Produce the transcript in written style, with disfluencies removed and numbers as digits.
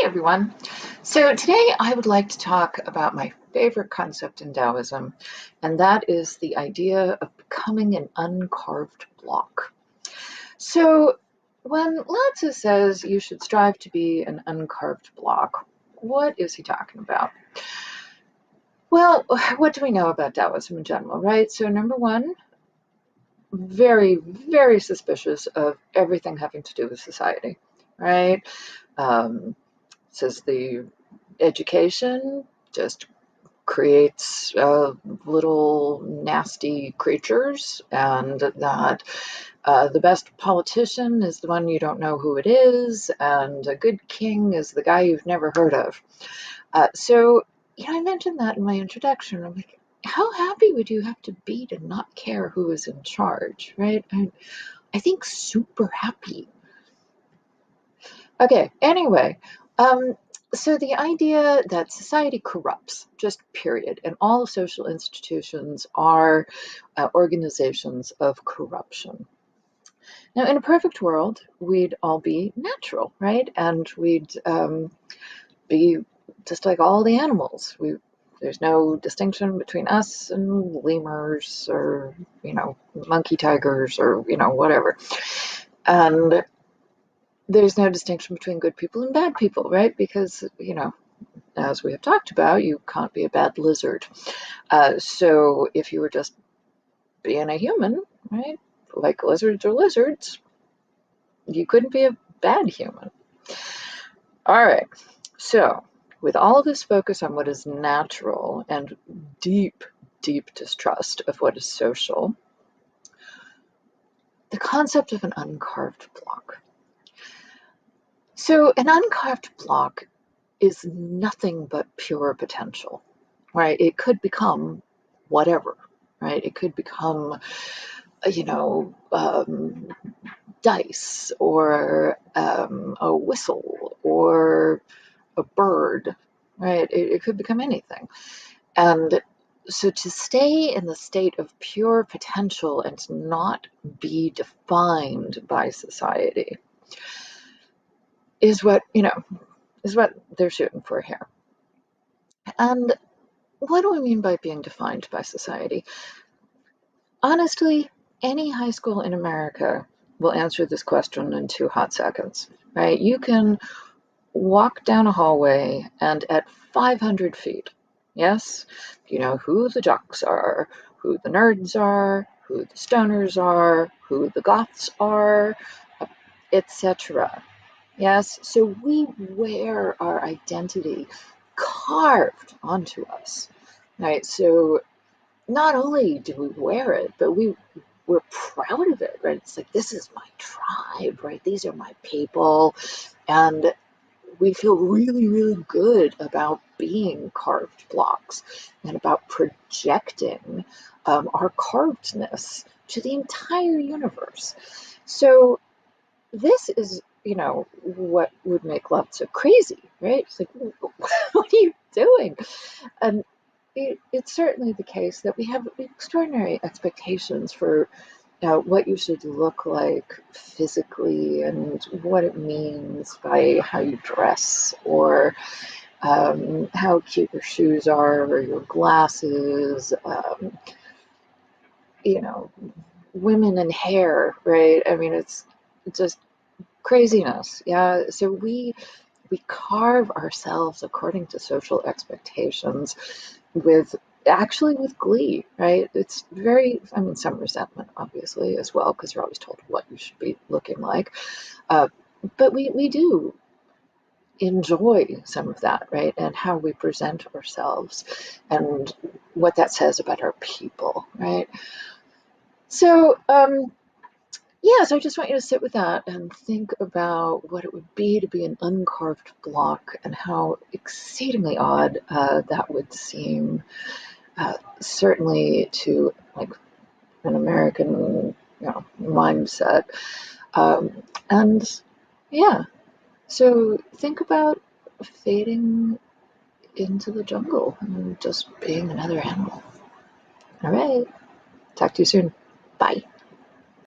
everyone. So today I would like to talk about my favorite concept in Taoism, and that is the idea of becoming an uncarved block. So when Lao Tzu says you should strive to be an uncarved block, what is he talking about? Well, what do we know about Taoism in general, right? So number one, very, very suspicious of everything having to do with society, right? Says the education just creates little nasty creatures, and that the best politician is the one you don't know who it is, and a good king is the guy you've never heard of. I mentioned that in my introduction. I'm like, how happy would you have to be to not care who is in charge, right? I think super happy. Okay, anyway, so the idea that society corrupts, just period, and all social institutions are organizations of corruption. Now, in a perfect world, we'd all be natural, right? And we'd be just like all the animals. There's no distinction between us and lemurs or, monkey tigers or, whatever. And there's no distinction between good people and bad people, right? Because, as we have talked about, you can't be a bad lizard. So if you were just being a human, right, like lizards are lizards, you couldn't be a bad human. All right. So with all of this focus on what is natural and deep, deep distrust of what is social, the concept of an uncarved block. So an uncarved block is nothing but pure potential, right? It could become whatever, right? It could become, dice or a whistle or a bird, right? It could become anything. And so to stay in the state of pure potential and to not be defined by society is what they're shooting for here. And what do we mean by being defined by society? Honestly, any high school in America will answer this question in 2 hot seconds, right? You can walk down a hallway and at 500 feet, yes, you know who the jocks are, who the nerds are, who the stoners are, who the goths are, etc. Yes, so we wear our identity carved onto us, right? So not only do we wear it, but we're proud of it, right? It's like, this is my tribe, right? These are my people, and we feel really, really good about being carved blocks and about projecting our carvedness to the entire universe. So this is, what would make love so crazy, right? It's like, what are you doing? And it's certainly the case that we have extraordinary expectations for what you should look like physically and what it means by how you dress or how cute your shoes are or your glasses, women and hair, right? I mean, it's just craziness. Yeah. So we carve ourselves according to social expectations with glee, right? It's some resentment, obviously, as well, because you're always told what you should be looking like. But we do enjoy some of that, right? And how we present ourselves and what that says about our people, right? So, so I just want you to sit with that and think about what it would be to be an uncarved block and how exceedingly odd that would seem, certainly to like an American, mindset. So think about fading into the jungle and just being another animal. All right, talk to you soon. Bye.